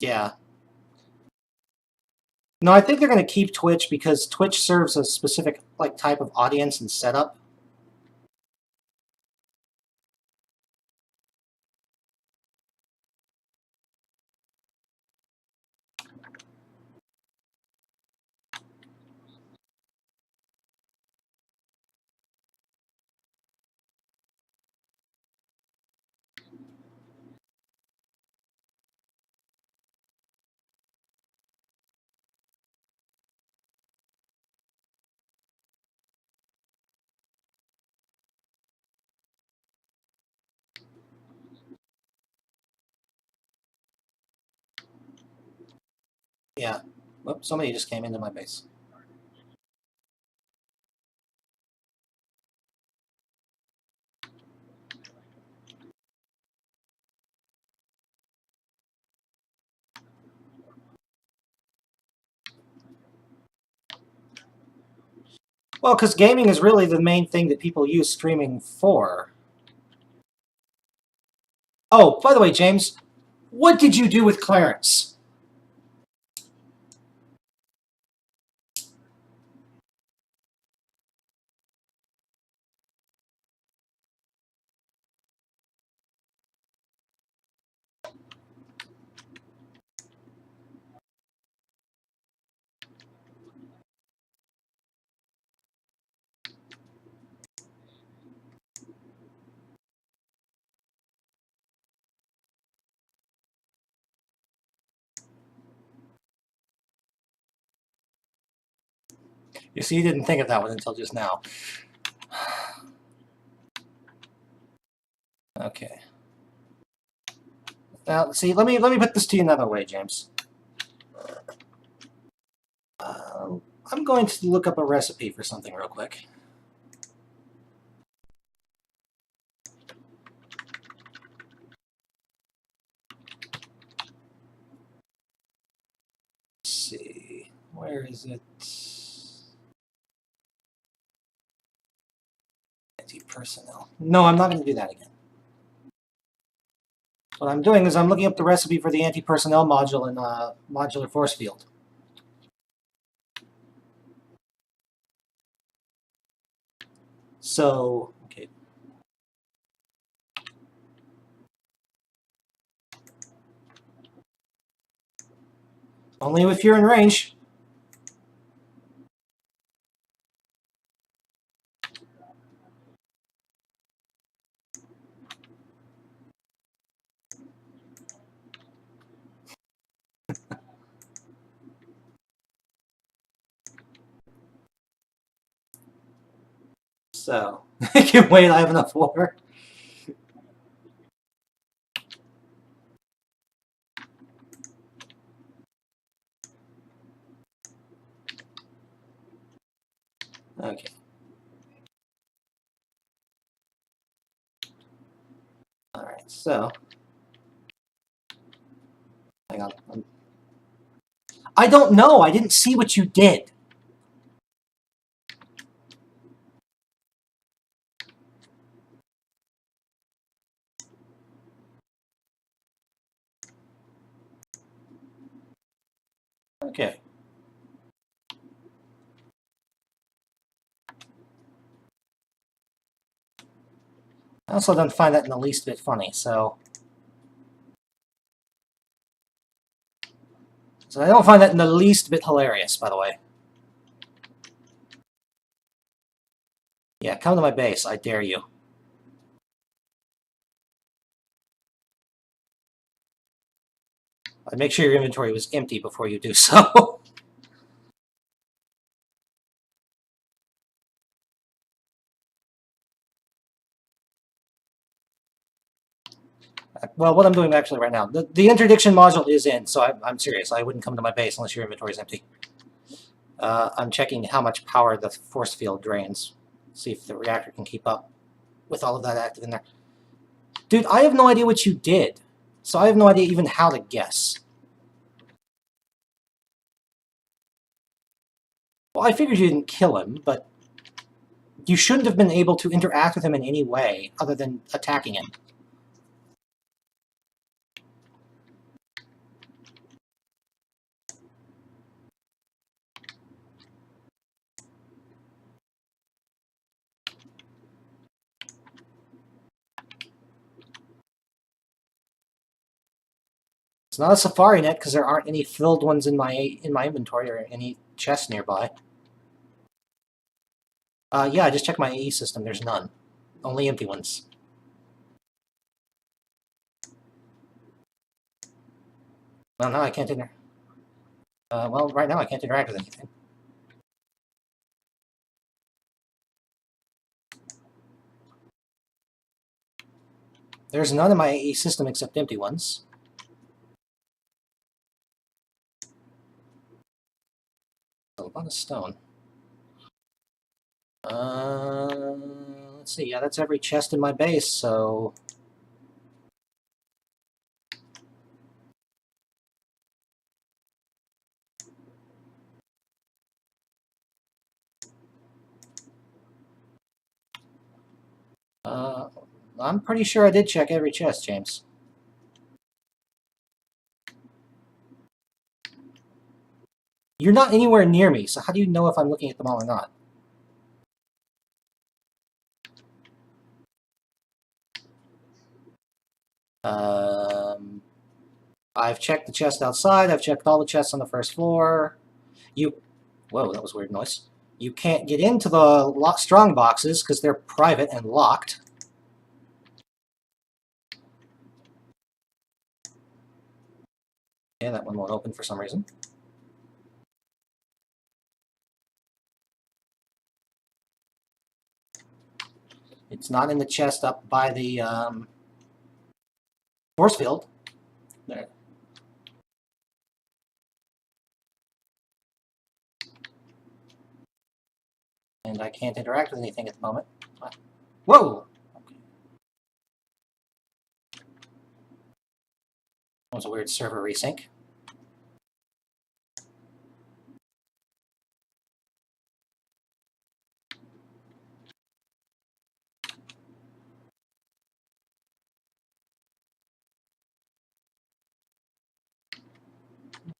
Yeah. No, I think they're going to keep Twitch because Twitch serves a specific like type of audience and setup. Yeah. Whoops, somebody just came into my base. Well, because gaming is really the main thing that people use streaming for. Oh, by the way, James, what did you do with Clarence? You see, you didn't think of that one until just now. Okay. Now, see, let me put this to you another way, James. I'm going to look up a recipe for something real quick. Let's see, where is it? Anti-personnel. No, I'm not going to do that again. What I'm doing is I'm looking up the recipe for the anti-personnel module in modular force field. So, okay. Only if you're in range. So, I can wait, I have enough water. Okay. Alright, so. Hang on. I don't know, I didn't see what you did. Okay. I also don't find that in the least bit funny, so I don't find that in the least bit hilarious, by the way. Yeah, come to my base, I dare you. I'd make sure your inventory was empty before you do so. Well, what I'm doing actually right now, the interdiction module is in, so I'm serious. I wouldn't come to my base unless your inventory is empty. I'm checking how much power the force field drains. See if the reactor can keep up with all of that active in there. Dude, I have no idea what you did, so I have no idea even how to guess. Well, I figured you didn't kill him, but you shouldn't have been able to interact with him in any way other than attacking him. It's not a safari net because there aren't any filled ones in my inventory or any chests nearby. Yeah, I just checked my AE system. There's none. Only empty ones. Well, now I can't interact. Well, right now I can't interact with anything. There's none in my AE system except empty ones. A lot of stone. Let's see. Yeah, that's every chest in my base, so... I'm pretty sure I did check every chest, James. You're not anywhere near me, so how do you know if I'm looking at them all or not? I've checked the chest outside. I've checked all the chests on the first floor. Whoa, that was a weird noise. You can't get into the strong boxes because they're private and locked. Yeah, that one won't open for some reason. It's not in the chest up by the force field. There. And I can't interact with anything at the moment. Whoa! Okay. That was a weird server resync.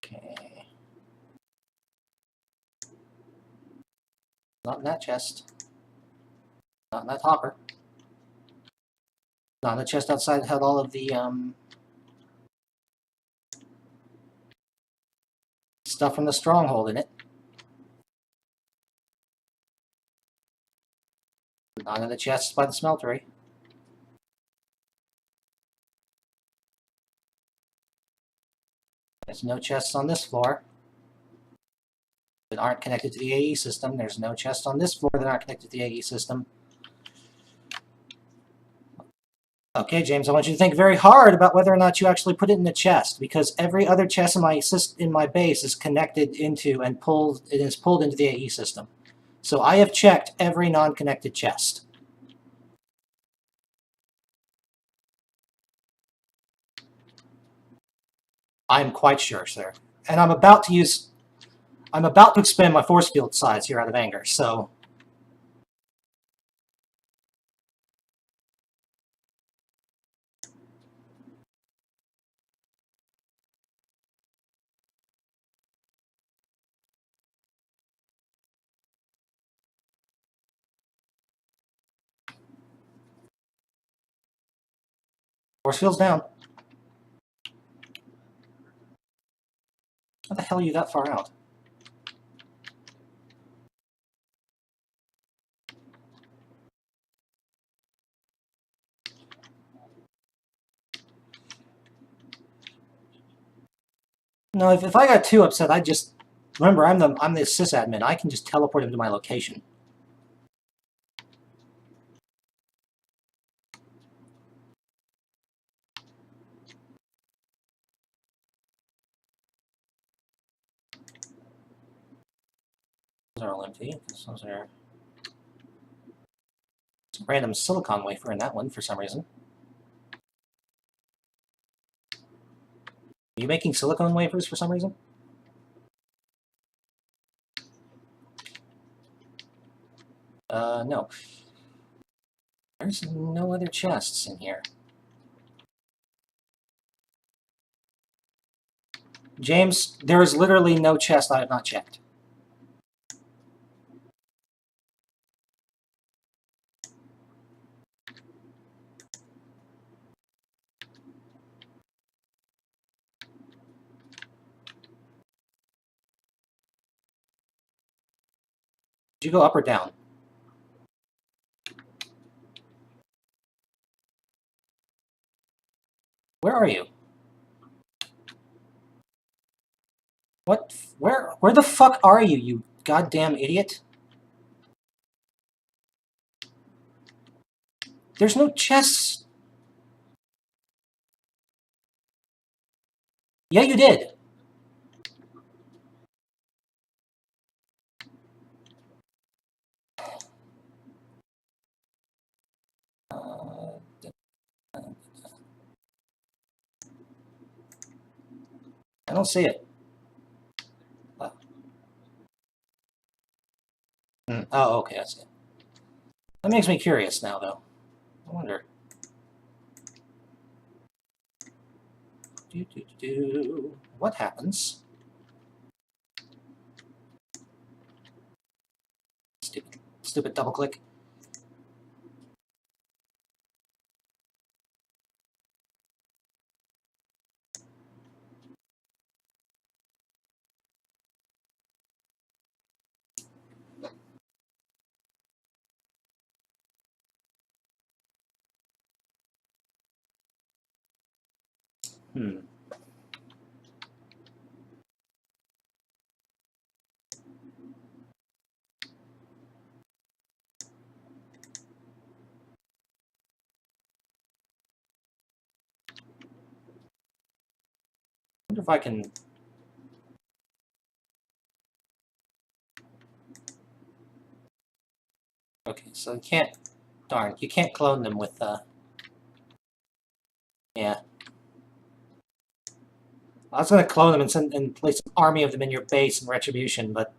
Okay. Not in that chest. Not in that hopper. Not in the chest outside that had all of the stuff from the stronghold in it. Not in the chest by the smeltery. There's no chests on this floor that aren't connected to the AE system. There's no chests on this floor that aren't connected to the AE system. Okay, James, I want you to think very hard about whether or not you actually put it in the chest, because every other chest in my base is connected into and pulled into the AE system. So I have checked every non-connected chest. I'm quite sure, sir. And I'm about to expand my force field size here out of anger, so... Force field's down. How the hell are you that far out? No, if I got too upset, I'd just... Remember, I'm the sysadmin. I can just teleport him to my location. Those are all empty. Those are... Some random silicon wafer in that one for some reason. Are you making silicone wafers for some reason? No. There's no other chests in here. James, there is literally no chest I have not checked. Did you go up or down? Where are you? What? Where the fuck are you, you goddamn idiot? There's no chests. Yeah, you did. I don't see it. Oh, okay, I see it. That makes me curious now, though. I wonder. What happens? Stupid double click. Hmm. I wonder if I can. Okay, so you can't. Darn, you can't clone them with. Yeah. I was gonna clone them and send and place an army of them in your base in retribution, but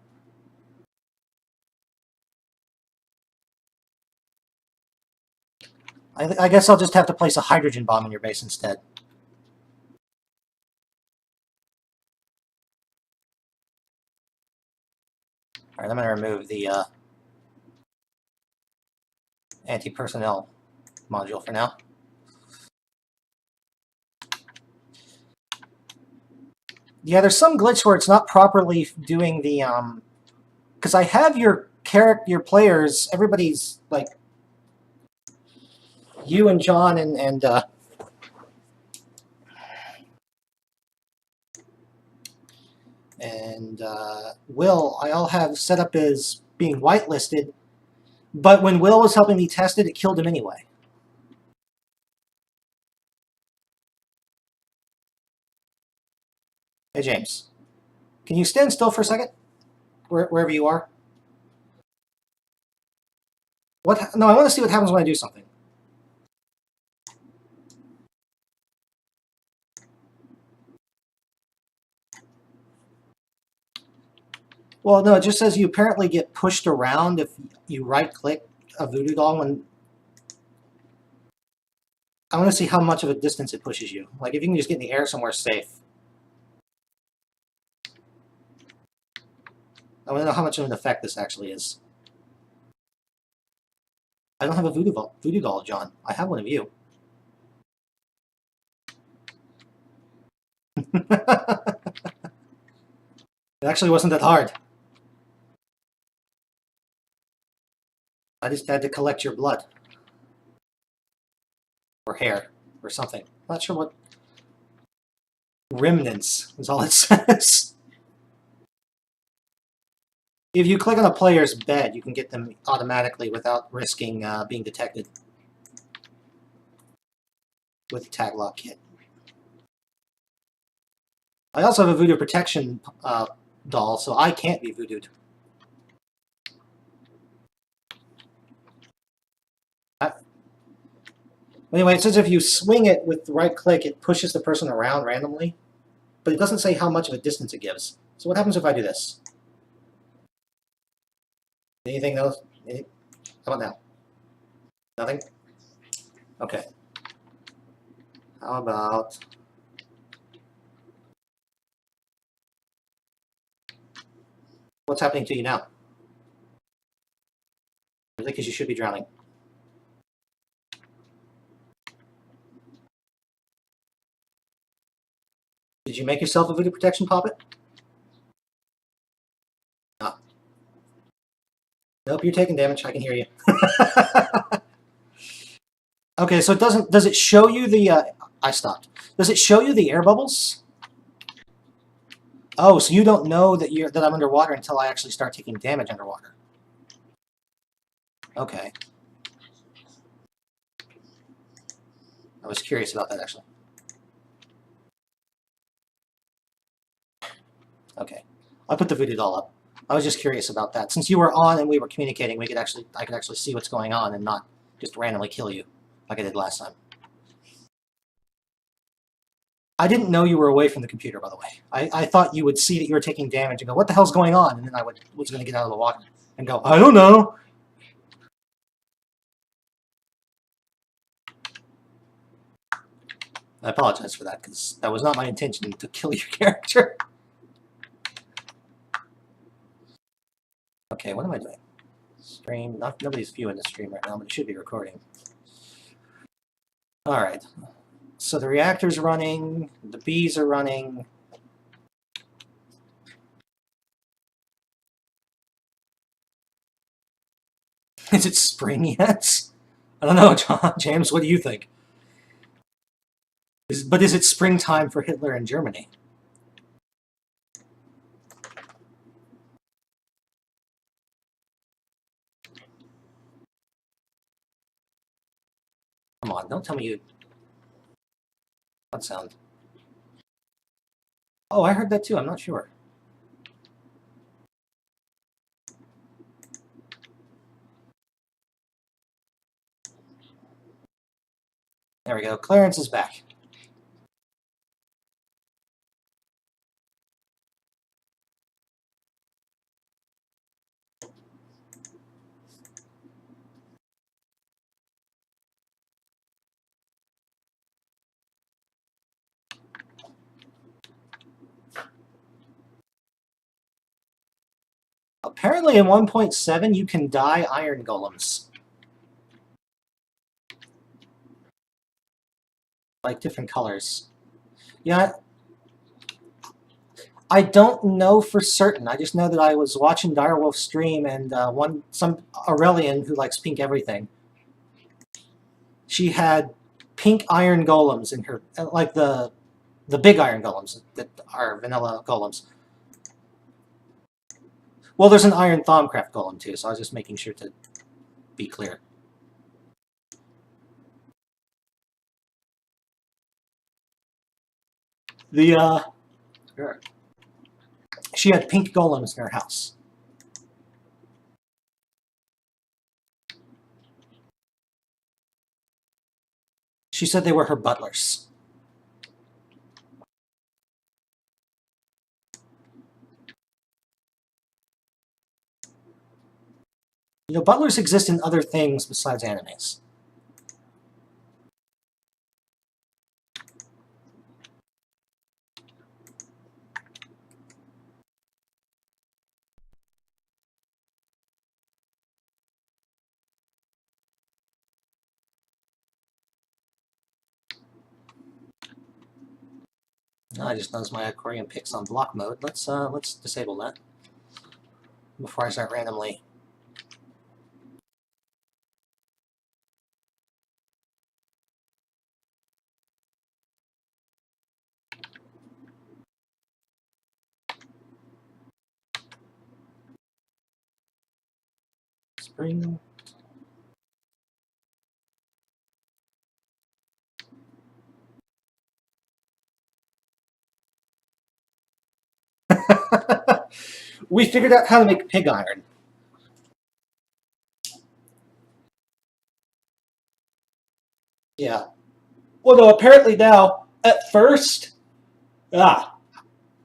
I guess I'll just have to place a hydrogen bomb in your base instead. Alright, I'm gonna remove the anti-personnel module for now. Yeah, there's some glitch where it's not properly doing the because I have your players, everybody's like you and John and Will, I all have set up as being whitelisted, but when Will was helping me test it, it killed him anyway. Hey, James. Can you stand still for a second? Wherever you are? What? No, I want to see what happens when I do something. Well, no, it just says you apparently get pushed around if you right-click a voodoo doll when... I want to see how much of a distance it pushes you. Like, if you can just get in the air somewhere safe. I want to know how much of an effect this actually is. I don't have a voodoo doll, John. I have one of you. It actually wasn't that hard. I just had to collect your blood. Or hair. Or something. I'm not sure what... Remnants is all it says. If you click on a player's bed, you can get them automatically without risking being detected with the tag lock kit. I also have a voodoo protection doll, so I can't be voodooed. Anyway, it says if you swing it with the right click, it pushes the person around randomly, but it doesn't say how much of a distance it gives. So what happens if I do this? Anything else? How about now? Nothing? Okay. How about... What's happening to you now? Because you should be drowning. Did you make yourself a voodoo protection puppet? Nope, you're taking damage. I can hear you. Okay, so it doesn't. Does it show you the? I stopped. Does it show you the air bubbles? Oh, so you don't know that I'm underwater until I actually start taking damage underwater. Okay. I was curious about that actually. Okay. I'll put the voodoo doll up. I was just curious about that. Since you were on and we were communicating, I could actually see what's going on and not just randomly kill you like I did last time. I didn't know you were away from the computer, by the way. I thought you would see that you were taking damage and go, what the hell's going on? And then I was going to get out of the water and go, I don't know. I apologize for that, because that was not my intention to kill your character. Okay, what am I doing? Stream. Nobody's viewing the stream right now, but it should be recording. Alright. So the reactor's running, the bees are running. Is it spring yet? I don't know, James, what do you think? But is it springtime for Hitler and Germany? Come on, don't tell me you... What sound? Oh, I heard that too, I'm not sure. There we go, Clarence is back. Apparently in 1.7 you can dye iron golems. Like different colors. Yeah, I don't know for certain. I just know that I was watching Direwolf's stream and some Aurelian who likes pink everything. She had pink iron golems in her, like the big iron golems that are vanilla golems. Well, there's an iron Thaumcraft golem too, so I was just making sure to be clear. She had pink golems in her house. She said they were her butlers. You know, butlers exist in other things besides animes. I just noticed my aquarium picks on block mode. Let's disable that before I start randomly. Spring. We figured out how to make pig iron. Yeah. Well, no, apparently now, at first, when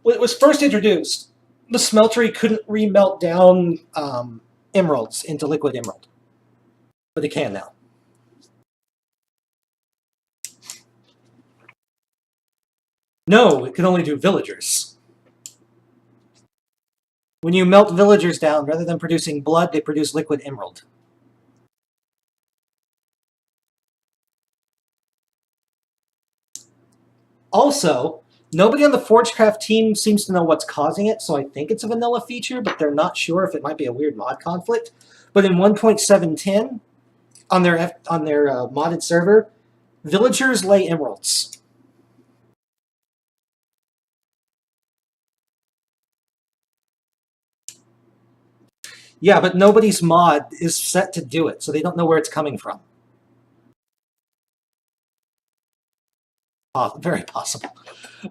it was first introduced, the smeltery couldn't remelt down emeralds into liquid emerald. But it can now. No, it can only do villagers. When you melt villagers down, rather than producing blood, they produce liquid emerald. Also, nobody on the Forgecraft team seems to know what's causing it, so I think it's a vanilla feature, but they're not sure if it might be a weird mod conflict. But in 1.710, on their modded server, villagers lay emeralds. Yeah, but nobody's mod is set to do it, so they don't know where it's coming from. Very possible.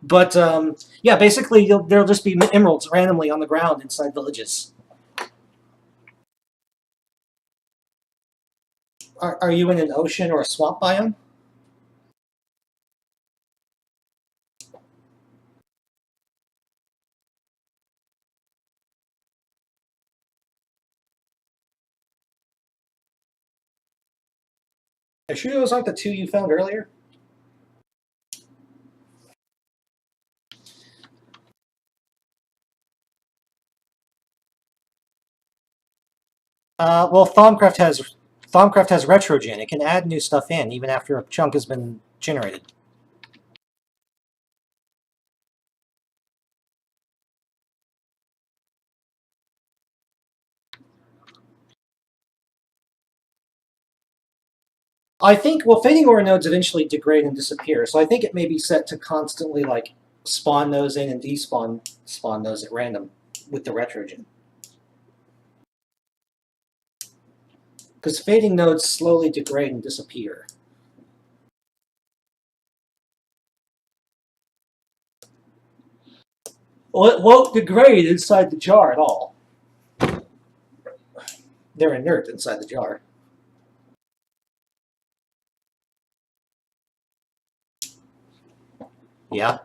But yeah, basically there'll just be emeralds randomly on the ground inside villages. Are you in an ocean or a swamp biome? Are you sure those aren't the two you found earlier? Well, Thaumcraft has retrogen. It can add new stuff in even after a chunk has been generated. I think, well, fading ore nodes eventually degrade and disappear, so I think it may be set to constantly like spawn those in and spawn those at random with the retrogen. Because fading nodes slowly degrade and disappear. Well, it won't degrade inside the jar at all. They're inert inside the jar. Yeah.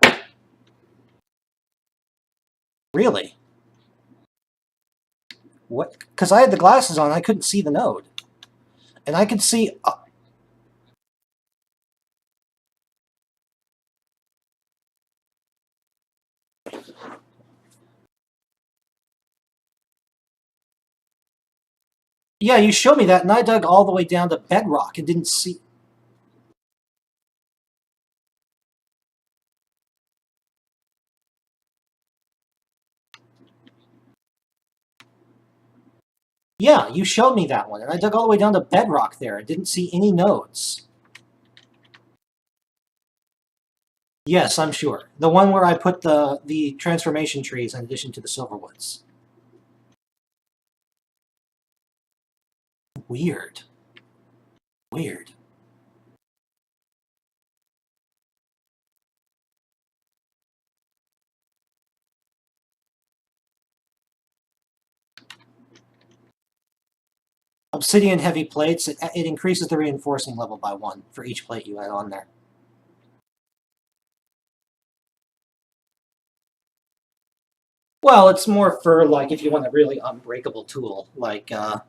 Really? What? Because I had the glasses on, I couldn't see the node. And I could see... Yeah, you showed me that, and I dug all the way down to bedrock and didn't see... Yeah, you showed me that one, and I dug all the way down to bedrock there and didn't see any nodes. Yes, I'm sure. The one where I put the transformation trees in addition to the silverwoods. Weird. Weird. Obsidian heavy plates, it increases the reinforcing level by 1 for each plate you add on there. Well, it's more for, like, if you want a really unbreakable tool, like, oh.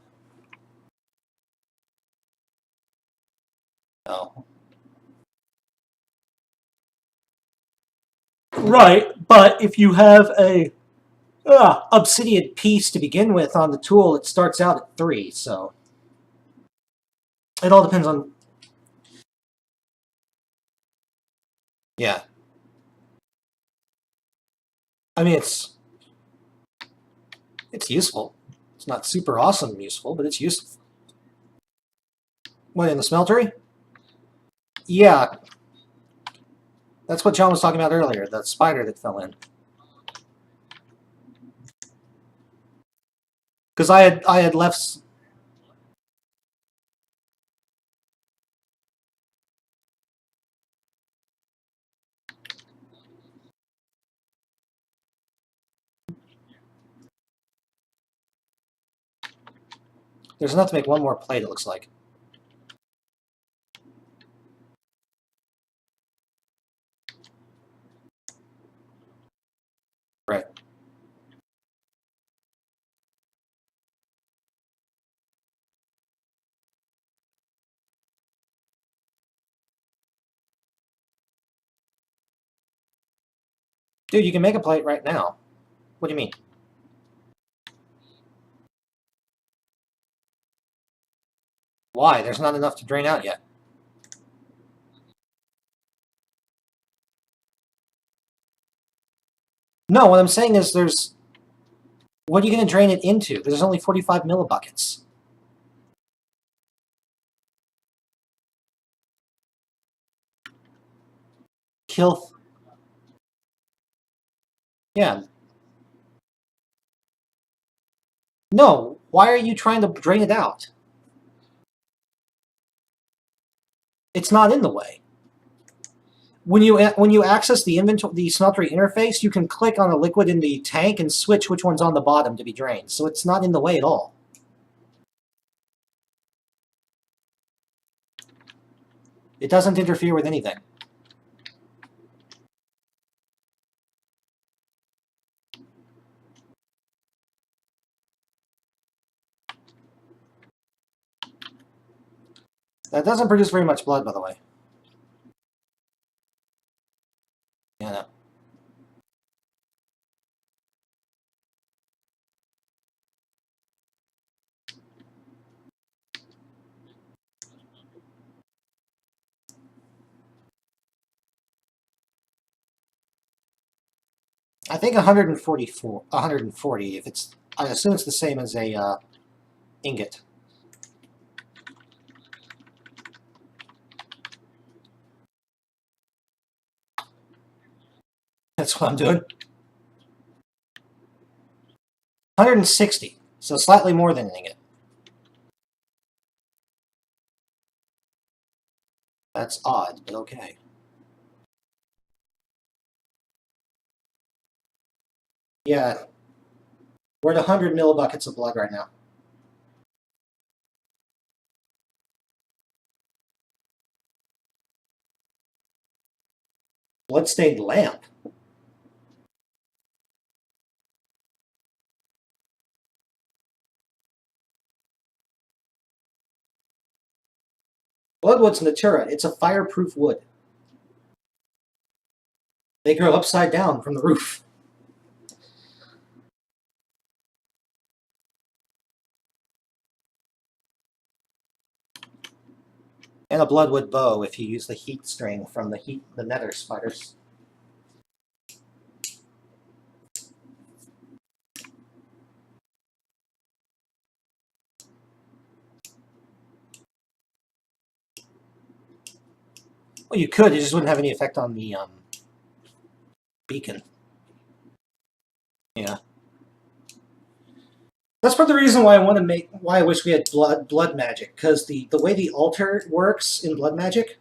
Right, but if you have a obsidian piece to begin with on the tool, it starts out at 3, so... It all depends on... Yeah. I mean, it's useful. It's not super awesome useful, but it's useful. What, in the smeltery? Yeah. That's what John was talking about earlier, the spider that fell in. Because I had left... There's enough to make one more plate, it looks like. Right. Dude, you can make a plate right now. What do you mean? Why? There's not enough to drain out yet. No, what I'm saying is there's... What are you going to drain it into? There's only 45 millibuckets. kill. Yeah. No. Why are you trying to drain it out? It's not in the way. When you access the smeltery interface, you can click on a liquid in the tank and switch which one's on the bottom to be drained. So it's not in the way at all. It doesn't interfere with anything. That doesn't produce very much blood, by the way. Yeah. No. I think 140. If it's, I assume it's the same as a ingot. That's what I'm doing. 160, so slightly more than an ingot. That's odd, but okay. Yeah, we're at 100 millibuckets of blood right now. Bloodstained lamp. Bloodwood's natura. It's a fireproof wood. They grow upside down from the roof. And a bloodwood bow if you use the heat string from the nether spiders. Well, you could. It just wouldn't have any effect on the beacon. Yeah. That's part of the reason why I wish we had blood magic, because the way the altar works in blood magic,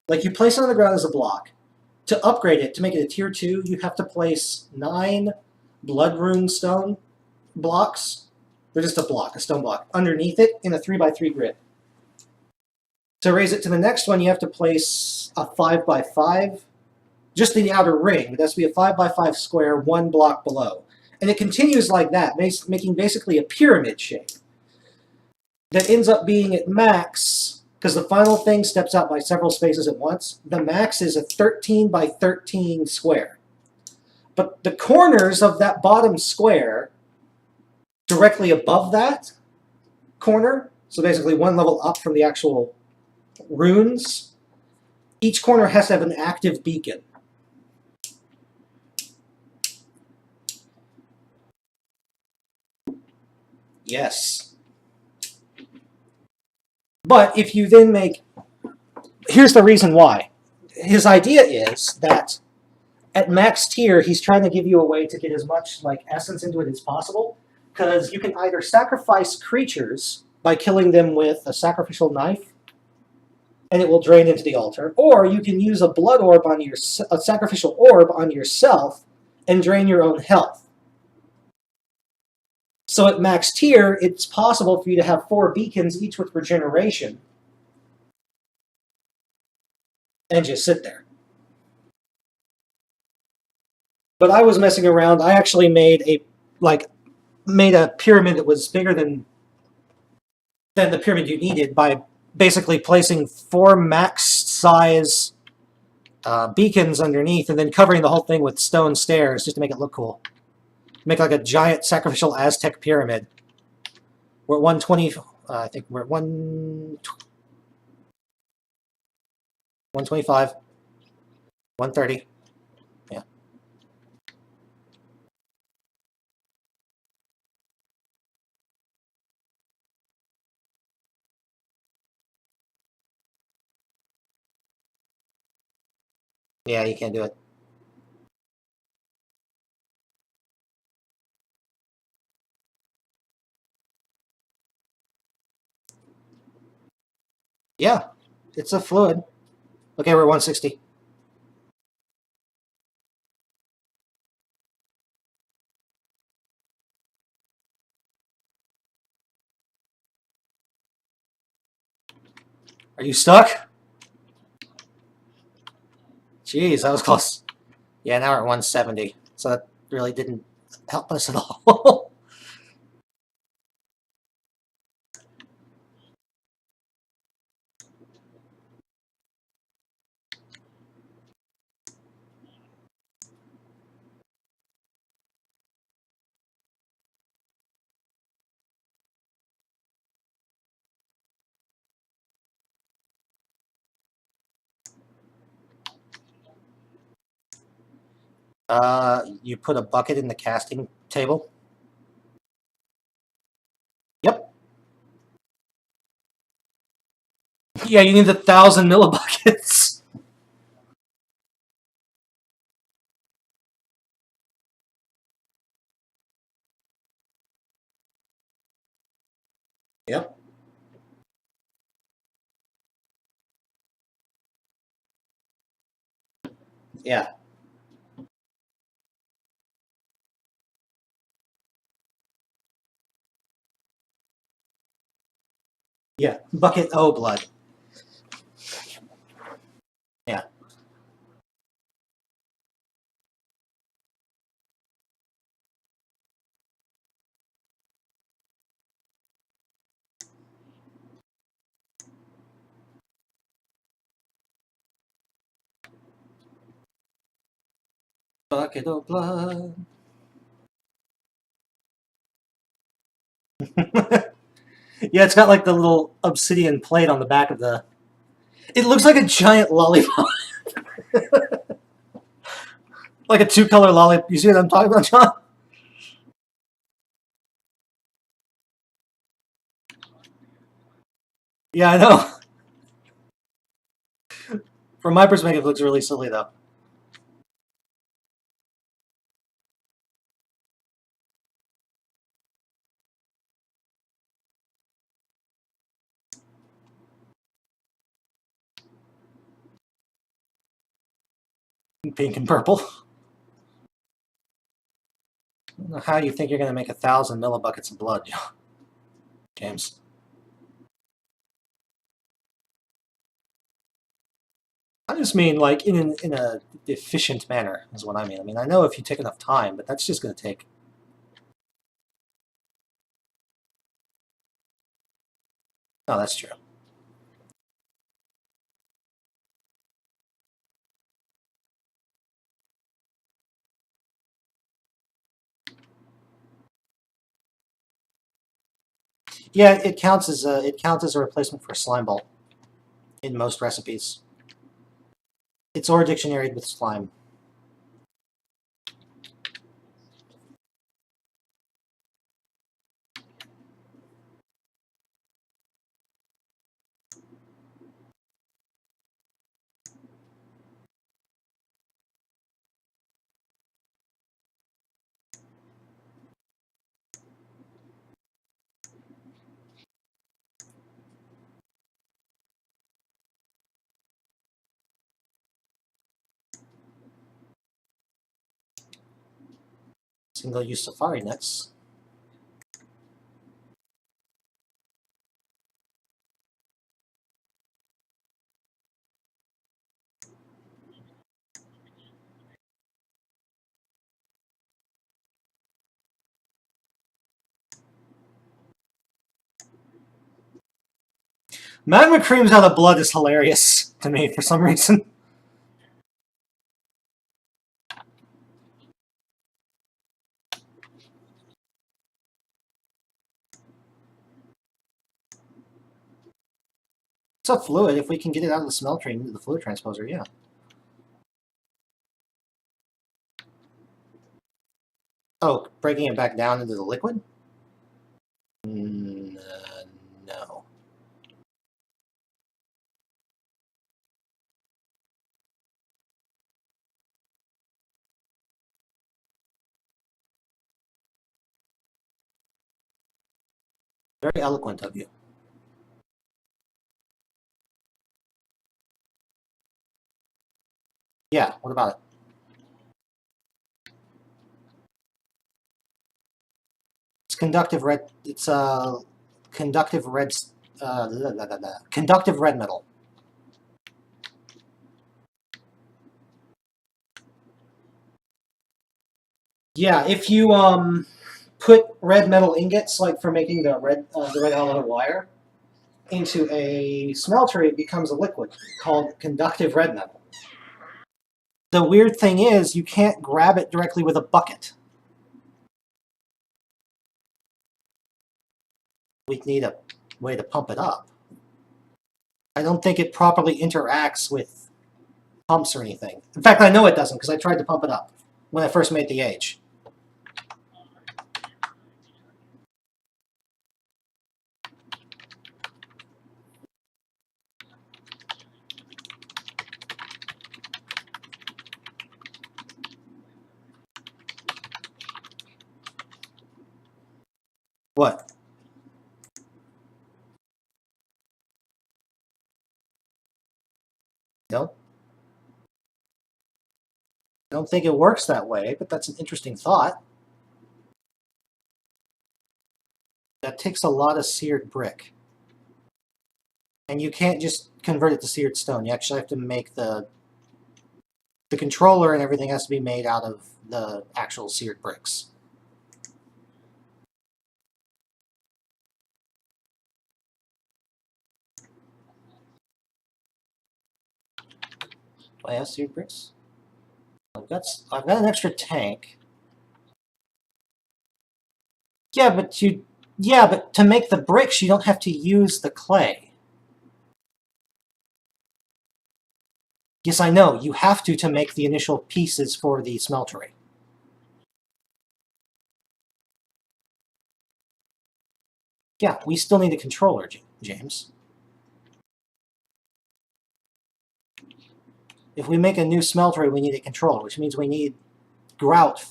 like you place it on the ground as a block. To upgrade it, to make it a tier 2, you have to place 9 blood rune stone blocks. They're just a stone block, underneath it in a 3x3 grid. To raise it to the next one, you have to place a 5x5, just in the outer ring. It has to be a 5x5 square, 1 block below. And it continues like that, making basically a pyramid shape that ends up being at max, because the final thing steps out by several spaces at once. The max is a 13x13 square. But the corners of that bottom square, directly above that corner, so basically one level up from the actual runes, each corner has to have an active beacon. Yes. But if you then make... Here's the reason why. His idea is that at max tier, he's trying to give you a way to get as much like essence into it as possible, because you can either sacrifice creatures by killing them with a sacrificial knife, and it will drain into the altar, or you can use a blood orb on a sacrificial orb on yourself and drain your own health. So at max tier, it's possible for you to have 4 beacons, each with regeneration, and just sit there. But I was messing around. I actually made a pyramid that was bigger than the pyramid you needed by basically placing 4 max size beacons underneath and then covering the whole thing with stone stairs just to make it look cool. Make like a giant sacrificial Aztec pyramid. We're at 120. I think we're at 125, 130. Yeah. Yeah, you can't do it. Yeah, it's a fluid. Okay, we're 160. Are you stuck? Jeez, that was close. Yeah, now we're at 170. So that really didn't help us at all. You put a bucket in the casting table. Yep. Yeah, you need 1,000 millibuckets. Yep. Yeah. Yeah. Bucket O blood. Yeah. Bucket O blood. Yeah, it's got like the little obsidian plate on the back of the. It looks like a giant lollipop. Like a two-color lollipop. You see what I'm talking about, John? Yeah, I know. From my perspective, it looks really silly, though. Pink and purple. I don't know how you think you're going to make 1,000 millibuckets of blood, James. I just mean like in a efficient manner is what I mean. I mean, I know if you take enough time, but that's just going to take. Oh, that's true. Yeah, it counts as a replacement for slime ball in most recipes. It's ore dictionary with slime. Single-use safari nets. Magma creams out of blood is hilarious to me for some reason. It's a fluid. If we can get it out of the smeltery into the fluid transposer, yeah. Oh, breaking it back down into the liquid? No. Very eloquent of you. Yeah, what about it? It's conductive red. It's conductive red. Conductive red metal. Yeah, if you put red metal ingots, like for making the red element wire, into a smelter, it becomes a liquid called conductive red metal. The weird thing is, you can't grab it directly with a bucket. We'd need a way to pump it up. I don't think it properly interacts with pumps or anything. In fact, I know it doesn't, because I tried to pump it up when I first made the age. What? No? I don't think it works that way, but that's an interesting thought. That takes a lot of seared brick. And you can't just convert it to seared stone. You actually have to make the controller and everything has to be made out of the actual seared bricks. Do I have seared bricks? I've got an extra tank. Yeah, but to make the bricks you don't have to use the clay. Yes, I know. You have to make the initial pieces for the smeltery. Yeah, we still need a controller, James. If we make a new smeltery, we need a controller, which means we need grout.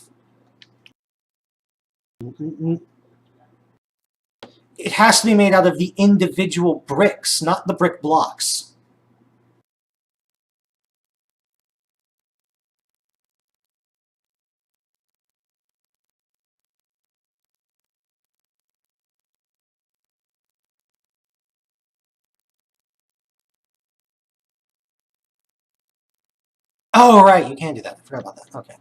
It has to be made out of the individual bricks, not the brick blocks. Oh, right, you can do that. I forgot about that. Okay.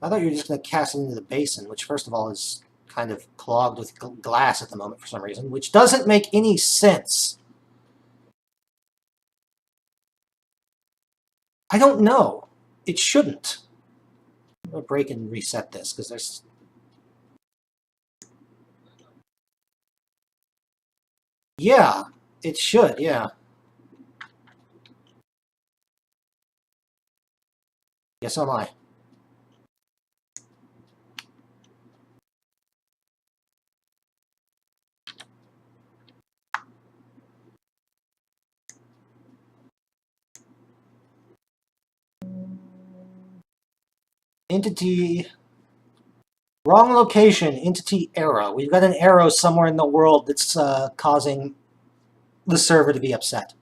I thought you were just going to cast it into the basin, which, first of all, is kind of clogged with glass at the moment for some reason, which doesn't make any sense. I don't know. It shouldn't. I'm going to break and reset this, because there's... Yeah, it should, yeah. Yes, so am I. Entity... Wrong location, entity error. We've got an arrow somewhere in the world that's causing the server to be upset.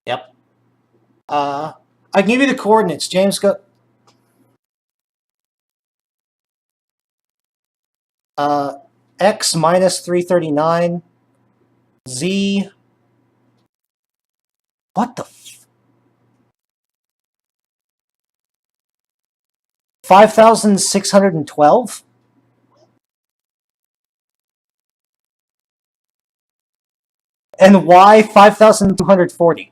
Yep. I can give you the coordinates. James, go... X minus 339, Z... What the... 5,612? And Y 5,240.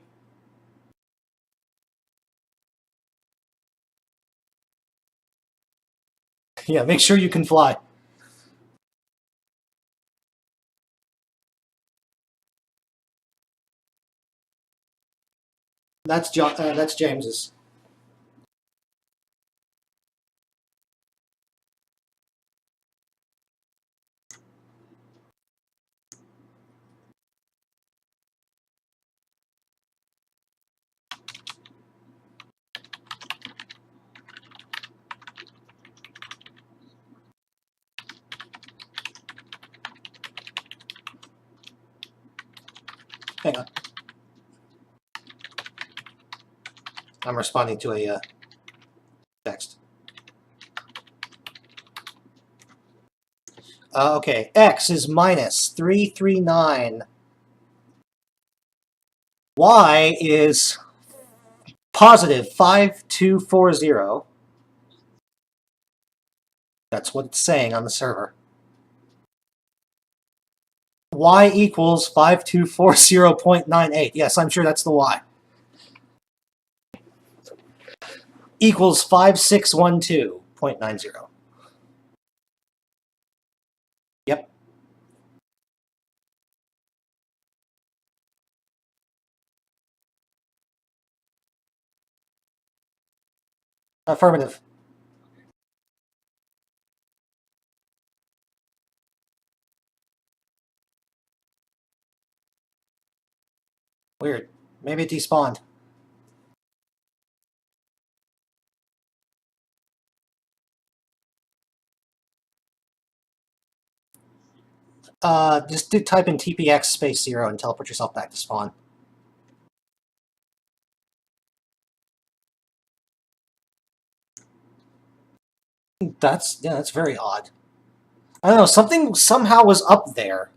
Yeah, make sure you can fly. That's James's. Hang on. I'm responding to a text. Okay, x is minus 339. Y is positive 5240. That's what it's saying on the server. Y equals 5240.98. Yes, I'm sure that's the Y. Equals 5612.90. Yep. Affirmative. Weird. Maybe it despawned. Just type in TPX space 0 and teleport yourself back to spawn. That's very odd. I don't know, something somehow was up there.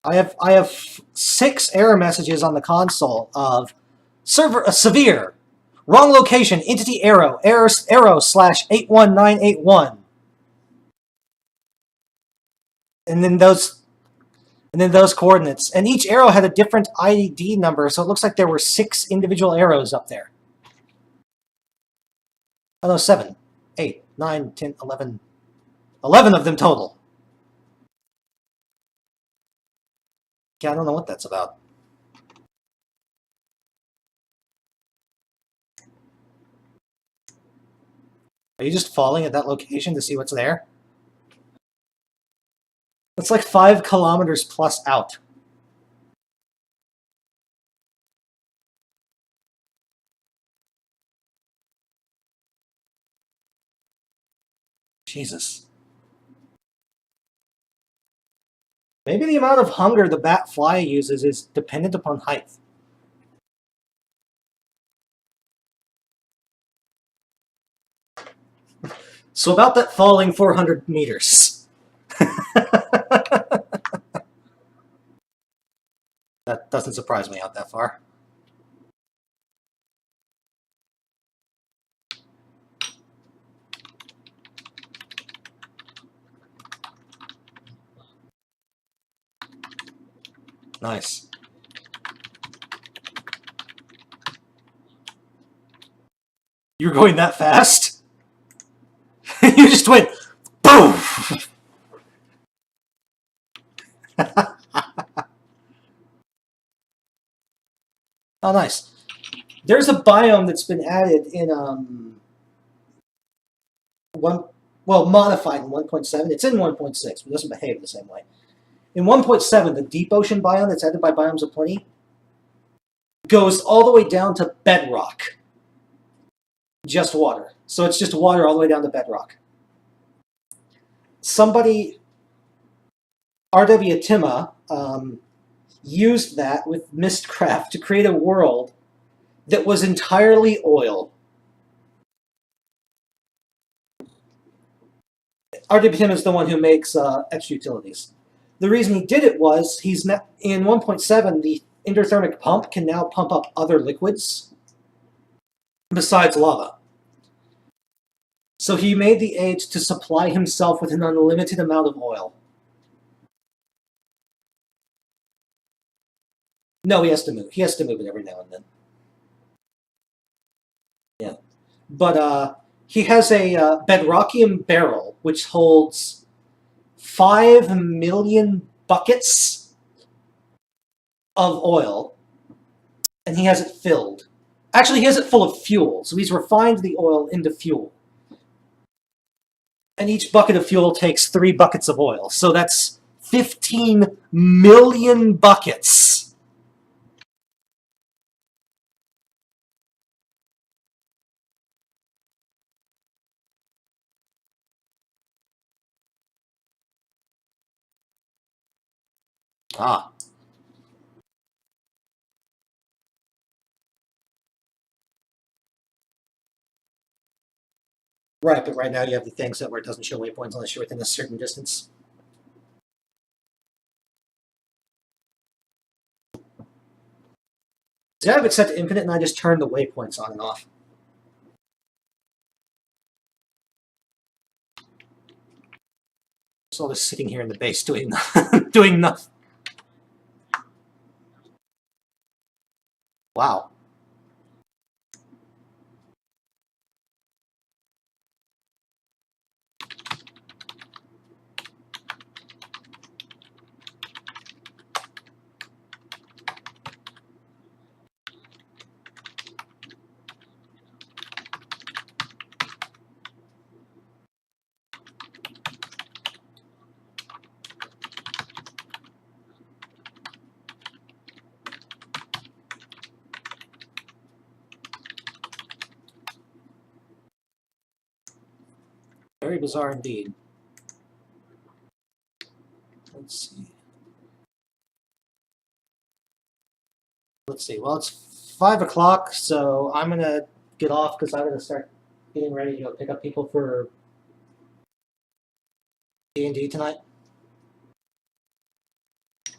I have 6 error messages on the console of server severe, wrong location, entity error slash 81981. And then those coordinates. And each arrow had a different ID number, so it looks like there were 6 individual arrows up there. Oh no, 7, 8, 9, 10, 11. 11 of them total. Yeah, I don't know what that's about. Are you just falling at that location to see what's there? It's like 5 kilometers plus out. Jesus. Maybe the amount of hunger the bat fly uses is dependent upon height. So about that falling 400 meters. That doesn't surprise me out that far. Nice. You're going that fast? You just went boom! Oh, nice. There's a biome that's been added in modified in 1.7. It's in 1.6, but it doesn't behave the same way. In 1.7, the deep ocean biome that's added by Biomes of Plenty goes all the way down to bedrock. Just water. So it's just water all the way down to bedrock. Somebody, R.W. Tima, used that with Mistcraft to create a world that was entirely oil. R.W. Tima is the one who makes extra utilities. The reason he did it was in 1.7, the endothermic pump can now pump up other liquids besides lava. So he made the age to supply himself with an unlimited amount of oil. No, he has to move. He has to move it every now and then. Yeah. But he has a bedrockium barrel, which holds 5 million buckets of oil, and he has it filled. Actually, he has it full of fuel, so he's refined the oil into fuel. And each bucket of fuel takes 3 buckets of oil, so that's 15 million buckets. Ah. Right, but right now you have the thing set where it doesn't show waypoints unless you're within a certain distance. See, I have it set to infinite and I just turn the waypoints on and off. So I'm just sitting here in the base doing doing nothing. Wow. Very bizarre indeed. Let's see. Let's see. Well, it's 5 o'clock, so I'm gonna get off because I'm gonna start getting ready to go pick up people for D&D tonight.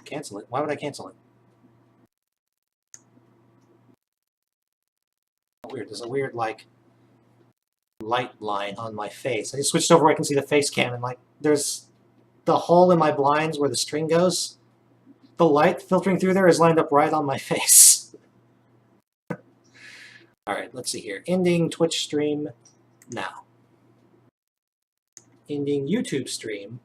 Cancel it. Why would I cancel it? Weird. There's a weird like light line on my face. I just switched over where I can see the face cam, and like there's the hole in my blinds where the string goes. The light filtering through there is lined up right on my face. Alright, let's see here. Ending Twitch stream now. Ending YouTube stream